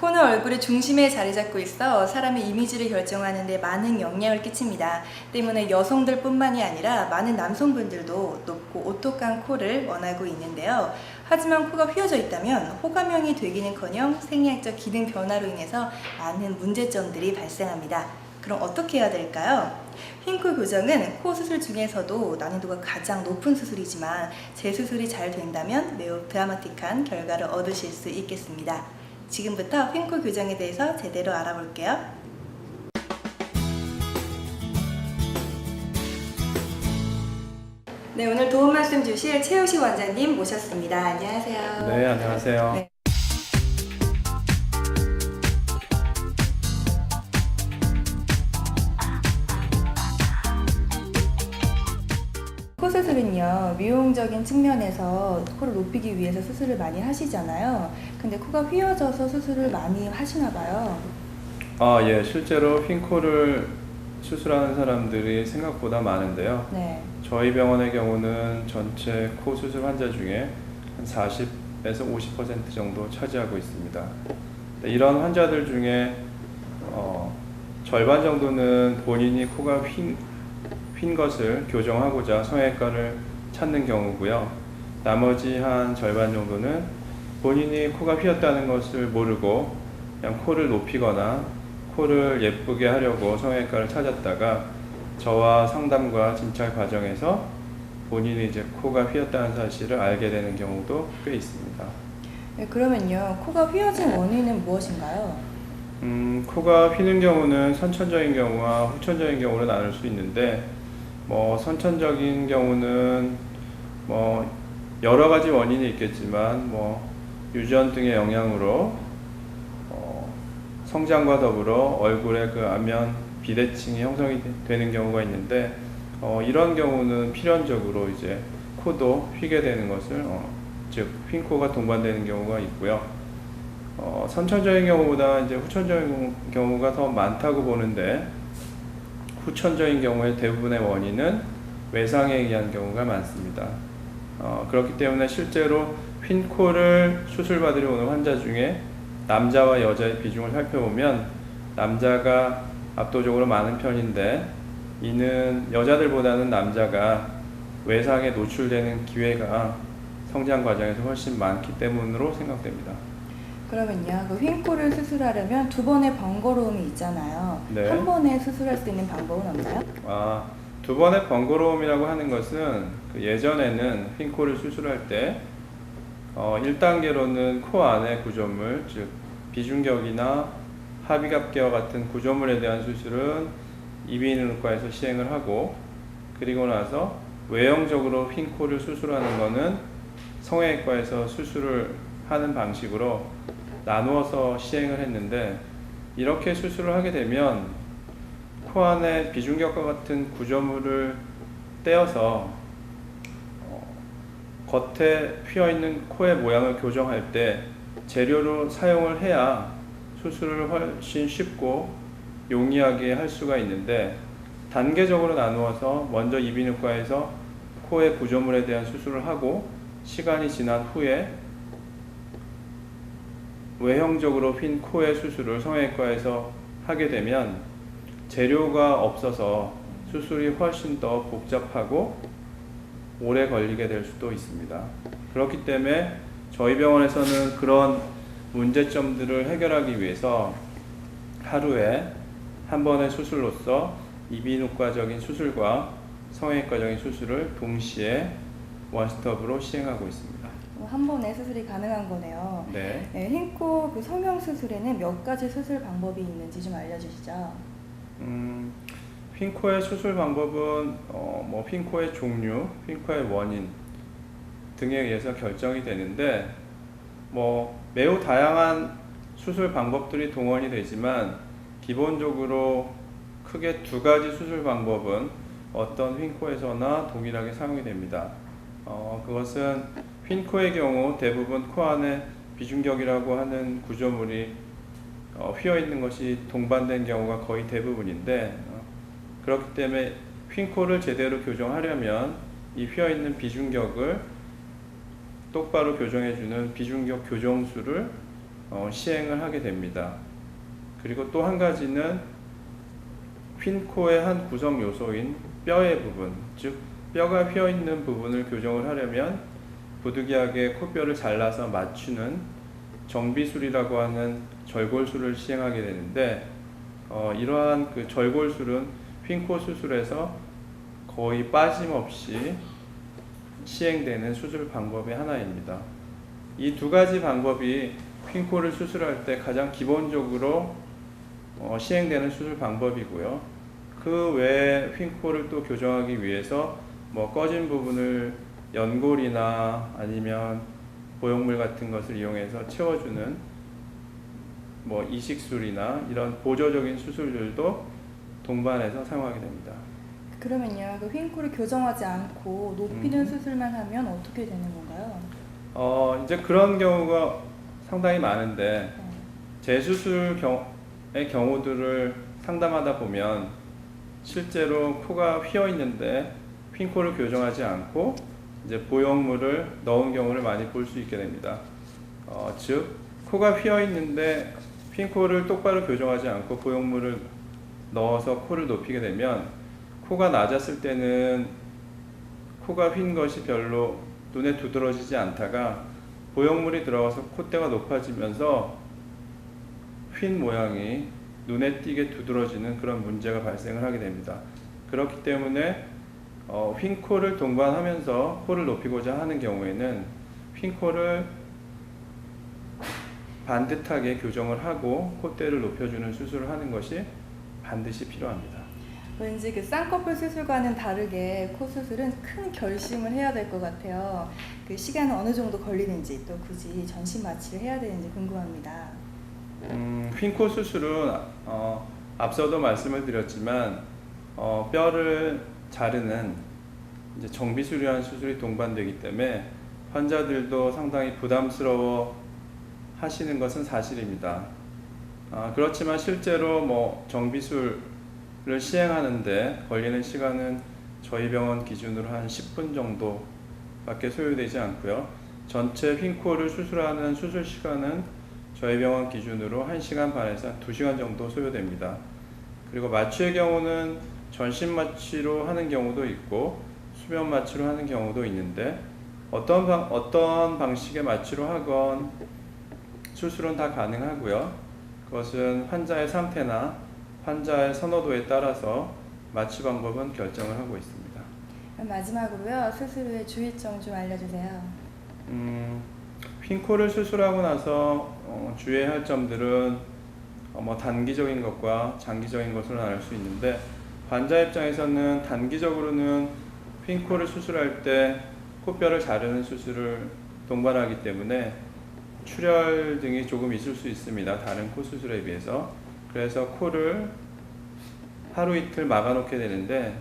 코는 얼굴의 중심에 자리 잡고 있어 사람의 이미지를 결정하는 데 많은 영향을 끼칩니다. 때문에 여성들 뿐만이 아니라 많은 남성분들도 높고 오똑한 코를 원하고 있는데요. 하지만 코가 휘어져 있다면 호감형이 되기는커녕 생리학적 기능 변화로 인해서 많은 문제점들이 발생합니다. 그럼 어떻게 해야 될까요? 휜코 교정은 코 수술 중에서도 난이도가 가장 높은 수술이지만 재수술이 잘 된다면 매우 드라마틱한 결과를 얻으실 수 있겠습니다. 지금부터 휜코 교정에 대해서 제대로 알아볼게요. 네, 오늘 도움 말씀 주실 최우식 원장님 모셨습니다. 안녕하세요. 네, 안녕하세요. 네. 코 수술은요, 미용적인 측면에서 코를 높이기 위해서 수술을 많이 하시잖아요. 근데 코가 휘어져서 수술을 많이 하시나 봐요. 예, 실제로 휜코를 수술하는 사람들이 생각보다 많은데요. 네. 저희 병원의 경우는 전체 코 수술 환자 중에 한 40에서 50% 정도 차지하고 있습니다. 이런 환자들 중에 절반 정도는 본인이 코가 휜 것을 교정하고자 성형외과를 찾는 경우고요. 나머지 한 절반 정도는 본인이 코가 휘었다는 것을 모르고 그냥 코를 높이거나 코를 예쁘게 하려고 성형외과를 찾았다가 저와 상담과 진찰 과정에서 본인이 이제 코가 휘었다는 사실을 알게 되는 경우도 꽤 있습니다. 네, 그러면요, 코가 휘어진 원인은 무엇인가요? 코가 휘는 경우는 선천적인 경우와 후천적인 경우로 나눌 수 있는데, 선천적인 경우는 여러 가지 원인이 있겠지만 유전 등의 영향으로 성장과 더불어 얼굴에 그 안면 비대칭이 형성이 되는 경우가 있는데, 이런 경우는 필연적으로 이제 코도 휘게 되는 것을 즉 휜코가 동반되는 경우가 있고요. 선천적인 경우보다 이제 후천적인 경우가 더 많다고 보는데, 후천적인 경우에 대부분의 원인은 외상에 의한 경우가 많습니다. 그렇기 때문에 실제로 휜코를 수술받으러 오는 환자 중에 남자와 여자의 비중을 살펴보면 남자가 압도적으로 많은 편인데, 이는 여자들보다는 남자가 외상에 노출되는 기회가 성장 과정에서 훨씬 많기 때문으로 생각됩니다. 그러면요, 그 휜코를 수술하려면 두 번의 번거로움이 있잖아요. 네. 한 번에 수술할 수 있는 방법은 없나요? 두 번의 번거로움이라고 하는 것은 예전에는 휜코를 수술할 때 1단계로는 코 안의 구조물, 즉 비중격이나 합의갑개와 같은 구조물에 대한 수술은 이비인후과에서 시행을 하고, 그리고 나서 외형적으로 휜코를 수술하는 것은 성형외과에서 수술을 하는 방식으로 나누어서 시행을 했는데, 이렇게 수술을 하게 되면 코 안에 비중격과 같은 구조물을 떼어서 겉에 휘어있는 코의 모양을 교정할 때 재료로 사용을 해야 수술을 훨씬 쉽고 용이하게 할 수가 있는데, 단계적으로 나누어서 먼저 이비인후과에서 코의 구조물에 대한 수술을 하고 시간이 지난 후에 외형적으로 휜 코의 수술을 성형외과에서 하게 되면 재료가 없어서 수술이 훨씬 더 복잡하고 오래 걸리게 될 수도 있습니다. 그렇기 때문에 저희 병원에서는 그런 문제점들을 해결하기 위해서 하루에 한 번의 수술로서 이비인후과적인 수술과 성형외과적인 수술을 동시에 원스톱으로 시행하고 있습니다. 한 번에 수술이 가능한 거네요. 네. 네, 휜코 그 성형 수술에는 몇 가지 수술 방법이 있는지 좀 알려주시죠. 휜코의 수술 방법은 휜코의 종류, 휜코의 원인 등에 의해서 결정이 되는데, 매우 다양한 수술 방법들이 동원이 되지만 기본적으로 크게 두 가지 수술 방법은 어떤 휜코에서나 동일하게 사용이 됩니다. 그것은 휜코의 경우 대부분 코 안에 비중격이라고 하는 구조물이 휘어 있는 것이 동반된 경우가 거의 대부분인데, 그렇기 때문에 휜코를 제대로 교정하려면 이 휘어 있는 비중격을 똑바로 교정해주는 비중격 교정술을 시행을 하게 됩니다. 그리고 또 한 가지는 휜코의 한 구성 요소인 뼈의 부분, 즉 뼈가 휘어 있는 부분을 교정을 하려면 부득이하게 코뼈를 잘라서 맞추는 정비술이라고 하는 절골술을 시행하게 되는데, 이러한 그 절골술은 휜코 수술에서 거의 빠짐없이 시행되는 수술 방법의 하나입니다. 이 두 가지 방법이 휜코를 수술할 때 가장 기본적으로 시행되는 수술 방법이고요. 그 외에 휜코를 또 교정하기 위해서 꺼진 부분을 연골이나 아니면 보형물 같은 것을 이용해서 채워주는 이식술이나 이런 보조적인 수술들도 동반해서 사용하게 됩니다. 그러면요, 그 휜코를 교정하지 않고 높이는 수술만 하면 어떻게 되는 건가요? 이제 그런 경우가 상당히 많은데, 네. 재수술의 경우들을 상담하다 보면 실제로 코가 휘어 있는데 휜코를 교정하지 않고 이제 보형물을 넣은 경우를 많이 볼 수 있게 됩니다. 즉 코가 휘어 있는데 휜코를 똑바로 교정하지 않고 보형물을 넣어서 코를 높이게 되면 코가 낮았을 때는 코가 휜 것이 별로 눈에 두드러지지 않다가 보형물이 들어가서 콧대가 높아지면서 휜 모양이 눈에 띄게 두드러지는 그런 문제가 발생을 하게 됩니다. 그렇기 때문에 휜코를 동반하면서 코를 높이고자 하는 경우에는 휜코를 반듯하게 교정을 하고 콧대를 높여주는 수술을 하는 것이 반드시 필요합니다. 왠지 그 쌍꺼풀 수술과는 다르게 코 수술은 큰 결심을 해야 될 것 같아요. 그 시간은 어느 정도 걸리는지, 또 굳이 전신 마취를 해야 되는지 궁금합니다. 휜코 수술은 앞서도 말씀을 드렸지만 뼈를 자르는 이제 정비술이라는 수술이 동반되기 때문에 환자들도 상당히 부담스러워 하시는 것은 사실입니다. 그렇지만 실제로 정비술을 시행하는데 걸리는 시간은 저희 병원 기준으로 한 10분 정도밖에 소요되지 않고요. 전체 휜코를 수술하는 수술 시간은 저희 병원 기준으로 1시간 반에서 2시간 정도 소요됩니다. 그리고 마취의 경우는 전신 마취로 하는 경우도 있고 수면 마취로 하는 경우도 있는데, 어떤 방식의 마취로 하건 수술은 다 가능하고요. 그것은 환자의 상태나 환자의 선호도에 따라서 마취 방법은 결정을 하고 있습니다. 마지막으로요, 수술 후의 주의점 좀 알려주세요. 휜코를 수술하고 나서 주의해야 할 점들은 단기적인 것과 장기적인 것을 나눌 수 있는데, 환자 입장에서는 단기적으로는 휜코를 수술할 때 코뼈를 자르는 수술을 동반하기 때문에 출혈 등이 조금 있을 수 있습니다. 다른 코 수술에 비해서. 그래서 코를 하루 이틀 막아놓게 되는데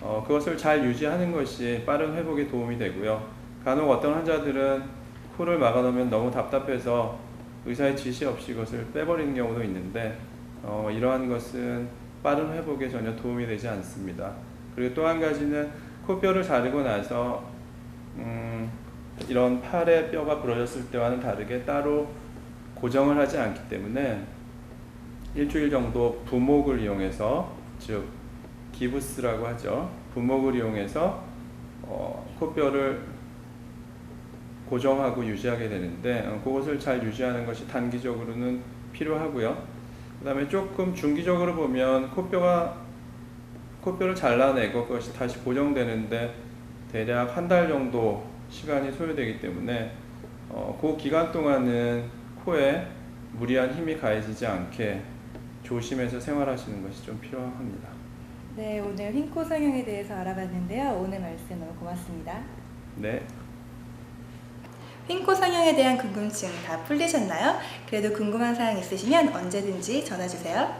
그것을 잘 유지하는 것이 빠른 회복에 도움이 되고요. 간혹 어떤 환자들은 코를 막아놓으면 너무 답답해서 의사의 지시 없이 그것을 빼버리는 경우도 있는데 이러한 것은 빠른 회복에 전혀 도움이 되지 않습니다. 그리고 또 한 가지는 코뼈를 자르고 나서 이런 팔의 뼈가 부러졌을 때와는 다르게 따로 고정을 하지 않기 때문에 일주일 정도 부목을 이용해서, 즉 기부스라고 하죠. 부목을 이용해서 코뼈를 고정하고 유지하게 되는데 그것을 잘 유지하는 것이 단기적으로는 필요하고요. 그 다음에 조금 중기적으로 보면 코뼈를 잘라내고 그것이 다시 고정되는데 대략 한 달 정도 시간이 소요되기 때문에 그 기간 동안은 코에 무리한 힘이 가해지지 않게 조심해서 생활하시는 것이 좀 필요합니다. 네, 오늘 휜코 성형에 대해서 알아봤는데요. 오늘 말씀 너무 고맙습니다. 네. 휜코 성형에 대한 궁금증 다 풀리셨나요? 그래도 궁금한 사항 있으시면 언제든지 전화 주세요.